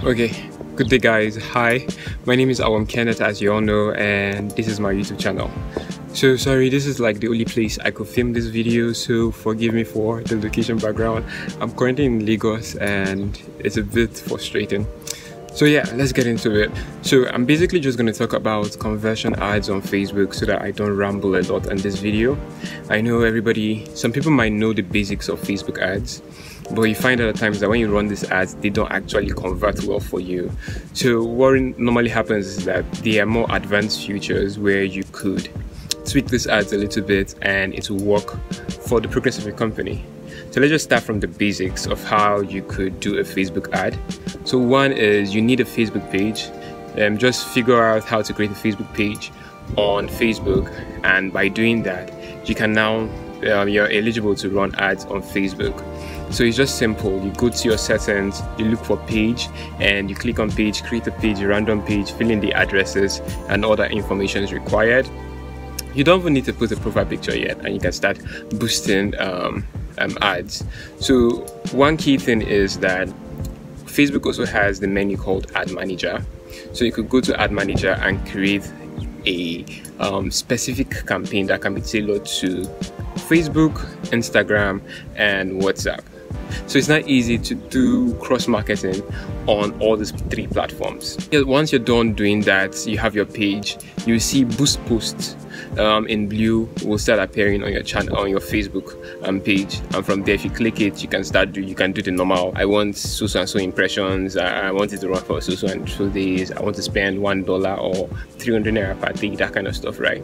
Okay, good day guys. Hi, my name is Kenneth, as you all know, and this is my YouTube channel. So sorry, this is like the only place I could film this video, so forgive me for the location background. I'm currently in Lagos and it's a bit frustrating. So yeah, let's get into it. So I'm basically just going to talk about conversion ads on Facebook so that I don't ramble a lot in this video. I know some people might know the basics of Facebook ads, but you find out at times that when you run these ads, they don't actually convert well for you. So what normally happens is that there are more advanced features where you could tweak these ads a little bit and it will work for the progress of your company. So let's just start from the basics of how you could do a Facebook ad. So one is you need a Facebook page. Just figure out how to create a Facebook page on Facebook, and by doing that you can now you're eligible to run ads on Facebook. So it's just simple. You go to your settings, you look for page, and you click on page, create a page, a random page, fill in the addresses and all that information is required. You don't even need to put a profile picture yet, and you can start boosting ads. So one key thing is that Facebook also has the menu called Ad Manager. So you could go to Ad Manager and create a specific campaign that can be tailored to Facebook, Instagram, and WhatsApp. So it's not easy to do cross-marketing on all these three platforms. Once you're done doing that, you have your page, you see boost posts in blue will start appearing on your channel, on your Facebook page, and from there if you click it, you can do the normal, I want so and so impressions, I want it to run for so and so days, I want to spend $1 or 300 naira per day, that kind of stuff, right?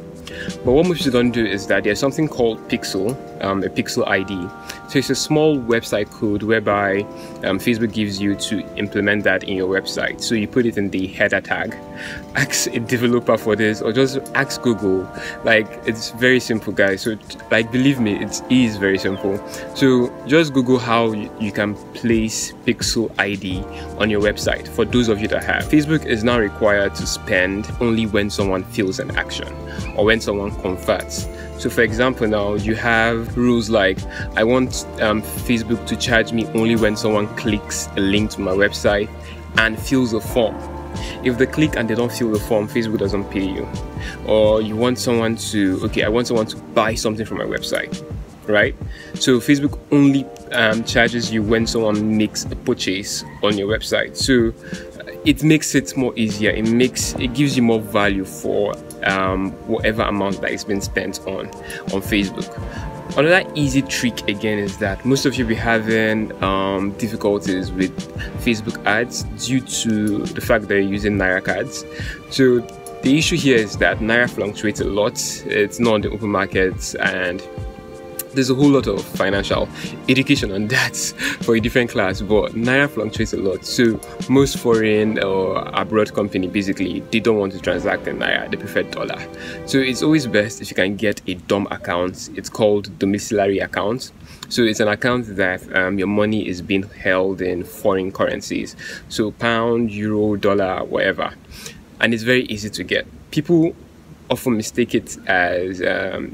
But what most people don't do is that there's something called Pixel, a Pixel ID. So it's a small website code whereby Facebook gives you to implement that in your website. So you put it in the header tag, ask a developer for this, or just ask Google. Like, it's very simple, guys. So like, believe me, it is very simple. So just Google how you can place Pixel ID on your website. For those of you that have, Facebook is now required to spend only when someone fills an action or when someone converts. So for example, now you have rules like, I want Facebook to charge me only when someone clicks a link to my website and fills a form. If they click and they don't fill the form, Facebook doesn't pay you. Or you want someone to, I want someone to buy something from my website, right? So Facebook only charges you when someone makes a purchase on your website. So it makes it more easier. It gives you more value for whatever amount that is being spent on Facebook. Another easy trick again is that most of you be having difficulties with Facebook ads due to the fact that you're using Naira cards. So the issue here is that Naira fluctuates a lot. It's not on the open market, and there's a whole lot of financial education on that for a different class, but Naira fluctuates a lot. So most foreign or abroad company, basically, they don't want to transact in Naira, they prefer dollar. So it's always best if you can get a DOM account. It's called domiciliary account. So it's an account that your money is being held in foreign currencies. So pound, euro, dollar, whatever. And it's very easy to get. People often mistake it as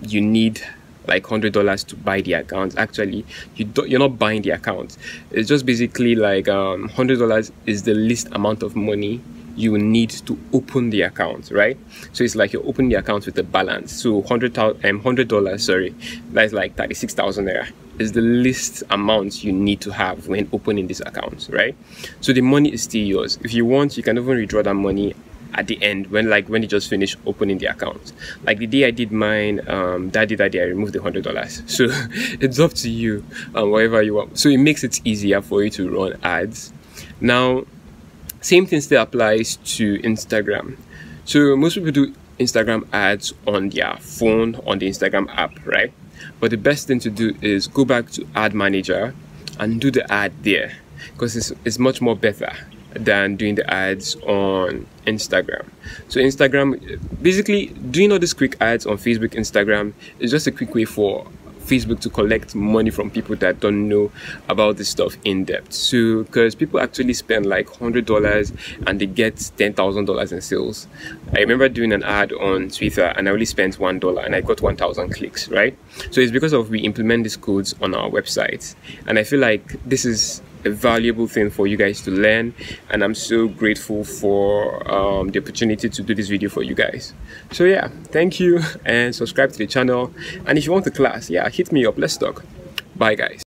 you need like $100 to buy the account. Actually, you're not buying the account. It's just basically like $100 is the least amount of money you will need to open the account, right? So it's like you're opening the account with a balance. So $100, sorry, that's like 36,000 naira is the least amount you need to have when opening this account, right? So the money is still yours. If you want, you can even withdraw that money at the end when you just finish opening the account. Like the day I did mine, that day I removed the $100. So it's up to you, whatever you want. So it makes it easier for you to run ads. Now, same thing still applies to Instagram. So most people do Instagram ads on their phone, on the Instagram app, right? But the best thing to do is go back to Ad Manager and do the ad there, because it's much more better than doing the ads on Instagram. So Instagram, basically doing all these quick ads on Facebook, Instagram is just a quick way for Facebook to collect money from people that don't know about this stuff in depth. So because people actually spend like $100 and they get $10,000 in sales. I remember doing an ad on Twitter and I only spent $1 and I got 1,000 clicks, right? So it's because of we implement these codes on our website, and I feel like this is a valuable thing for you guys to learn, and I'm so grateful for the opportunity to do this video for you guys. So yeah, thank you, and subscribe to the channel, and if you want the class, yeah, hit me up, let's talk. Bye guys.